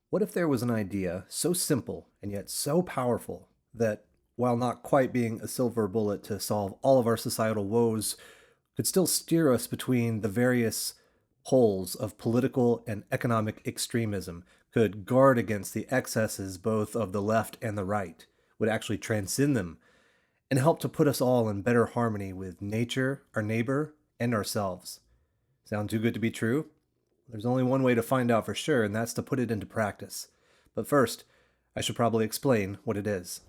What if there was an idea so simple and yet so powerful that, while not quite being a silver bullet to solve all of our societal woes, could still steer us between the various poles of political and economic extremism, could guard against the excesses both of the left and the right, would actually transcend them, and help to put us all in better harmony with nature, our neighbor, and ourselves? Sound too good to be true? There's only one way to find out for sure, and that's to put it into practice. But first, I should probably explain what it is.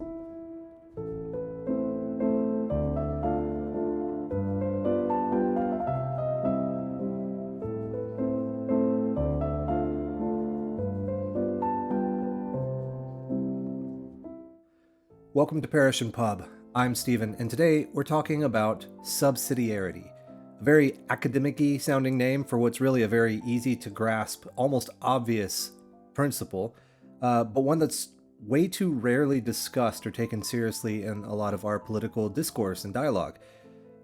Welcome to Parish and Pub. I'm Stephen, and today we're talking about subsidiarity, a very academic-y sounding name for what's really a very easy to grasp, almost obvious principle, but one that's way too rarely discussed or taken seriously in a lot of our political discourse and dialogue.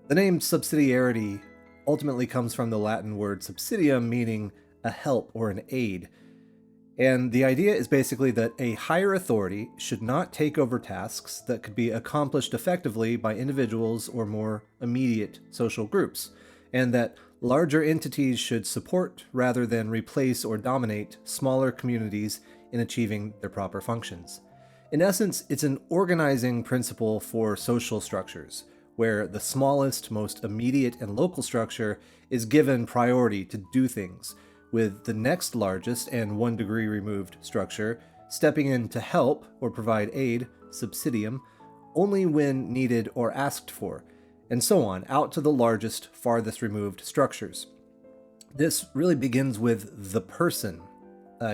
The name subsidiarity ultimately comes from the Latin word subsidium, meaning a help or an aid. And the idea is basically that a higher authority should not take over tasks that could be accomplished effectively by individuals or more immediate social groups, and that larger entities should support rather than replace or dominate smaller communities in achieving their proper functions. In essence, it's an organizing principle for social structures, where the smallest, most immediate and local structure is given priority to do things, with the next largest and 1 degree removed structure stepping in to help or provide aid, subsidium, only when needed or asked for, and so on, out to the largest, farthest removed structures. This really begins with the person,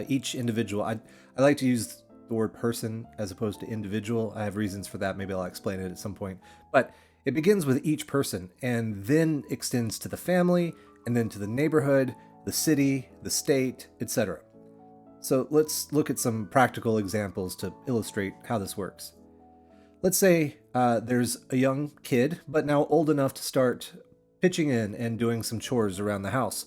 each individual. I like to use the word person as opposed to individual. I have reasons for that. Maybe I'll explain it at some point. But it begins with each person and then extends to the family and then to the neighborhood, the city, the state, etc. So let's look at some practical examples to illustrate how this works. Let's say there's a young kid, but now old enough to start pitching in and doing some chores around the house.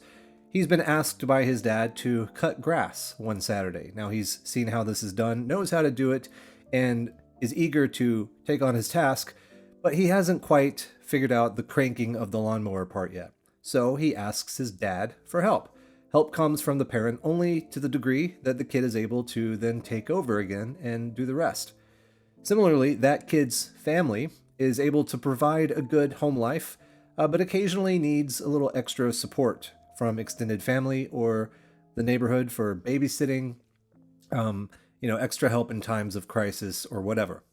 He's been asked by his dad to cut grass one Saturday. Now he's seen how this is done, knows how to do it, and is eager to take on his task, but he hasn't quite figured out the cranking of the lawnmower part yet. So he asks his dad for help. Help comes from the parent only to the degree that the kid is able to then take over again and do the rest. Similarly, that kid's family is able to provide a good home life, but occasionally needs a little extra support from extended family or the neighborhood for babysitting, extra help in times of crisis or whatever.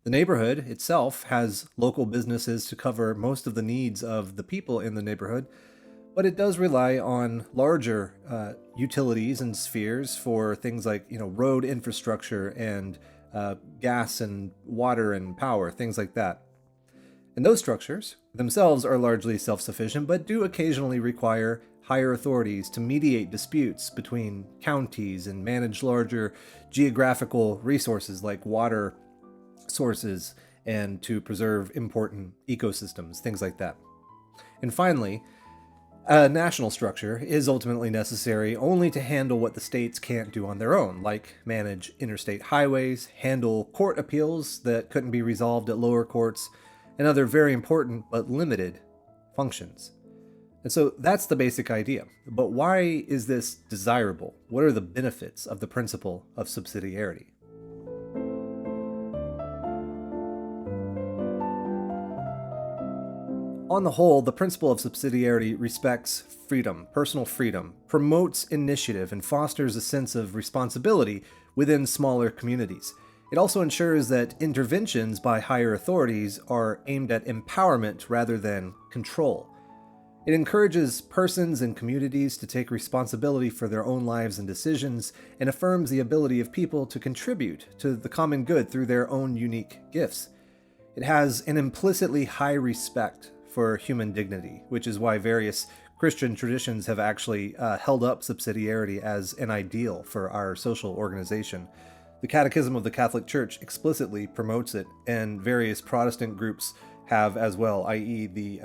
The neighborhood itself has local businesses to cover most of the needs of the people in the neighborhood, but it does rely on larger utilities and spheres for things like road infrastructure and gas and water and power, things like that. And those structures themselves are largely self-sufficient, but do occasionally require higher authorities to mediate disputes between counties and manage larger geographical resources like water sources and to preserve important ecosystems, things like that. And finally, a national structure is ultimately necessary only to handle what the states can't do on their own, like manage interstate highways, handle court appeals that couldn't be resolved at lower courts, and other very important but limited functions. And so that's the basic idea. But why is this desirable? What are the benefits of the principle of subsidiarity? On the whole, the principle of subsidiarity respects freedom, personal freedom, promotes initiative, and fosters a sense of responsibility within smaller communities. It also ensures that interventions by higher authorities are aimed at empowerment rather than control. It encourages persons and communities to take responsibility for their own lives and decisions, and affirms the ability of people to contribute to the common good through their own unique gifts. It has an implicitly high respect for human dignity, which is why various Christian traditions have actually held up subsidiarity as an ideal for our social organization. The Catechism of the Catholic Church explicitly promotes it, and various Protestant groups have as well, i.e. the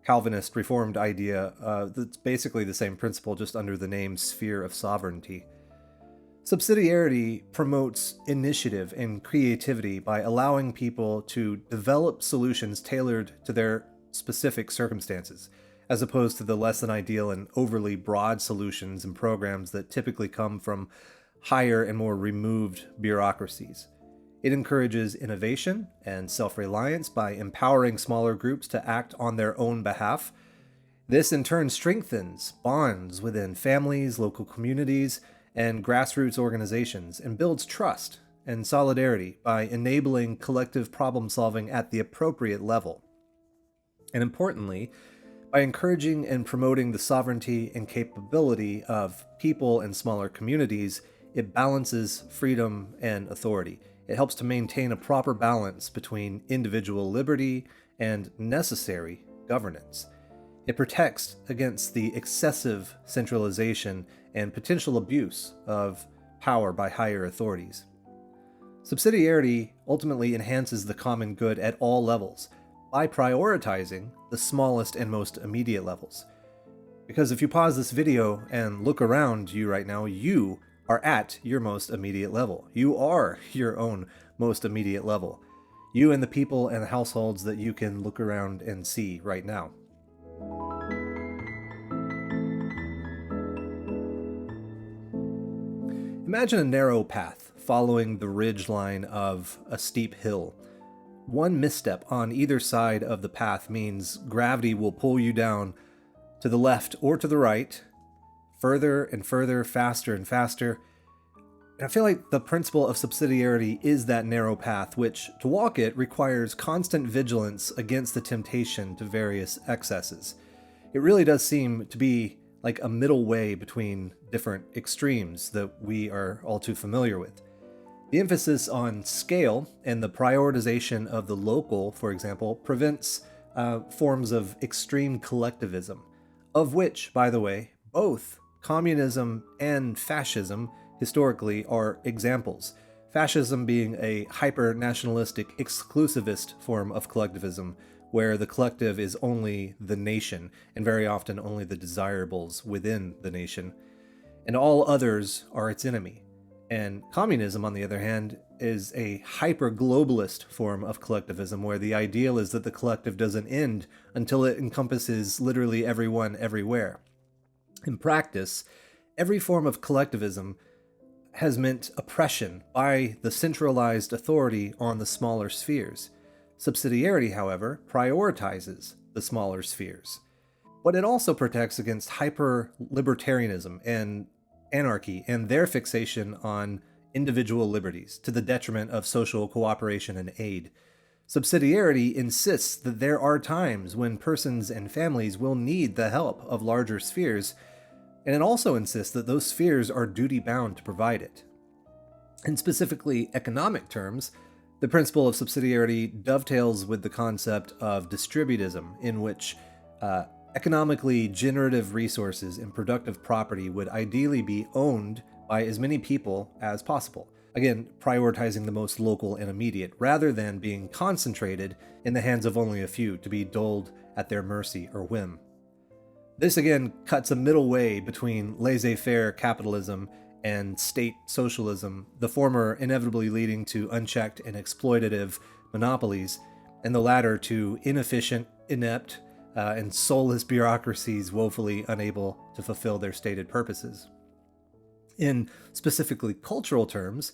Calvinist Reformed idea that's basically the same principle, just under the name sphere of sovereignty. Subsidiarity promotes initiative and creativity by allowing people to develop solutions tailored to their specific circumstances, as opposed to the less than ideal and overly broad solutions and programs that typically come from higher and more removed bureaucracies. It encourages innovation and self-reliance by empowering smaller groups to act on their own behalf. This in turn strengthens bonds within families, local communities, and grassroots organizations, and builds trust and solidarity by enabling collective problem solving at the appropriate level. And importantly, by encouraging and promoting the sovereignty and capability of people and smaller communities, it balances freedom and authority. It helps to maintain a proper balance between individual liberty and necessary governance. It protects against the excessive centralization and potential abuse of power by higher authorities. Subsidiarity ultimately enhances the common good at all levels by prioritizing the smallest and most immediate levels. Because if you pause this video and look around you right now, you are at your most immediate level. You are your own most immediate level. You and the people and the households that you can look around and see right now. Imagine a narrow path following the ridgeline of a steep hill. One misstep on either side of the path means gravity will pull you down to the left or to the right, further and further, faster and faster. And I feel like the principle of subsidiarity is that narrow path, which, to walk it, requires constant vigilance against the temptation to various excesses. It really does seem to be like a middle way between different extremes that we are all too familiar with. The emphasis on scale and the prioritization of the local, for example, prevents forms of extreme collectivism, of which, by the way, both communism and fascism historically are examples. Fascism being a hyper-nationalistic, exclusivist form of collectivism, where the collective is only the nation, and very often only the desirables within the nation, and all others are its enemy. And communism, on the other hand, is a hyper-globalist form of collectivism, where the ideal is that the collective doesn't end until it encompasses literally everyone everywhere. In practice, every form of collectivism has meant oppression by the centralized authority on the smaller spheres. Subsidiarity, however, prioritizes the smaller spheres. But it also protects against hyper-libertarianism and anarchy and their fixation on individual liberties to the detriment of social cooperation and aid. Subsidiarity insists that there are times when persons and families will need the help of larger spheres, and it also insists that those spheres are duty-bound to provide it. In specifically economic terms, the principle of subsidiarity dovetails with the concept of distributism, in which economically generative resources and productive property would ideally be owned by as many people as possible. Again, prioritizing the most local and immediate, rather than being concentrated in the hands of only a few to be doled at their mercy or whim. This again cuts a middle way between laissez-faire capitalism and state socialism, the former inevitably leading to unchecked and exploitative monopolies, and the latter to inefficient, inept, and soulless bureaucracies woefully unable to fulfill their stated purposes. In specifically cultural terms,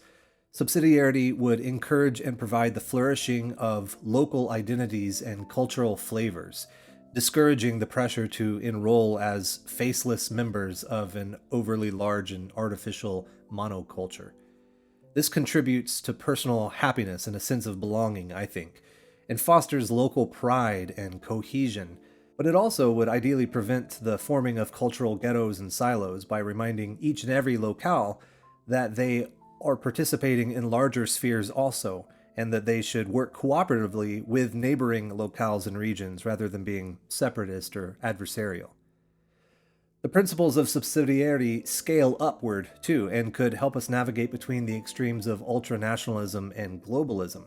subsidiarity would encourage and provide the flourishing of local identities and cultural flavors, discouraging the pressure to enroll as faceless members of an overly large and artificial monoculture. This contributes to personal happiness and a sense of belonging, I think, and fosters local pride and cohesion, but it also would ideally prevent the forming of cultural ghettos and silos by reminding each and every locale that they are participating in larger spheres also, and that they should work cooperatively with neighboring locales and regions rather than being separatist or adversarial. The principles of subsidiarity scale upward, too, and could help us navigate between the extremes of ultranationalism and globalism.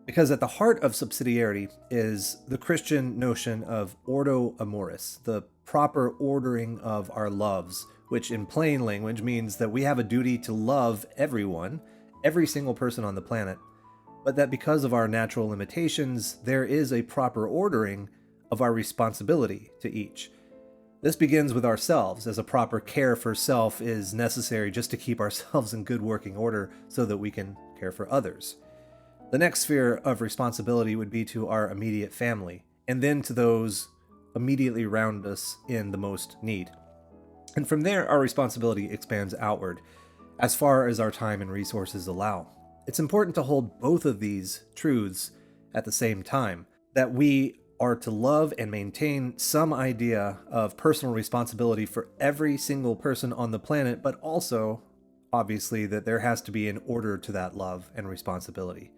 Because at the heart of subsidiarity is the Christian notion of ordo amoris, the proper ordering of our loves which in plain language means that we have a duty to love everyone, every single person on the planet, but that because of our natural limitations, there is a proper ordering of our responsibility to each. This begins with ourselves, as a proper care for self is necessary just to keep ourselves in good working order so that we can care for others. The next sphere of responsibility would be to our immediate family, and then to those immediately around us in the most need. And from there, our responsibility expands outward, as far as our time and resources allow. It's important to hold both of these truths at the same time, that we are to love and maintain some idea of personal responsibility for every single person on the planet, but also, obviously, that there has to be an order to that love and responsibility.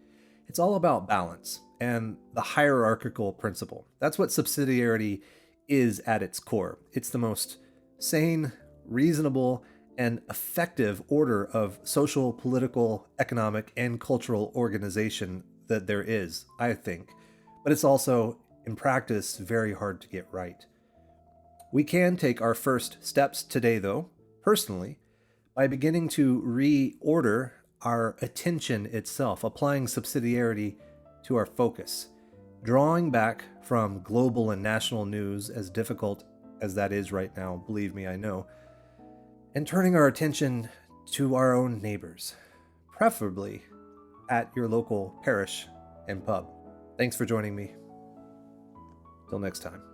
It's all about balance and the hierarchical principle. That's what subsidiarity is at its core. It's the most sane, reasonable, and effective order of social, political, economic, and cultural organization that there is, I think. But it's also, in practice, very hard to get right. We can take our first steps today, though, personally, by beginning to reorder our attention itself, applying subsidiarity to our focus, drawing back from global and national news, as difficult as that is right now, believe me, I know, and turning our attention to our own neighbors, preferably at your local parish and pub. Thanks for joining me. Till next time.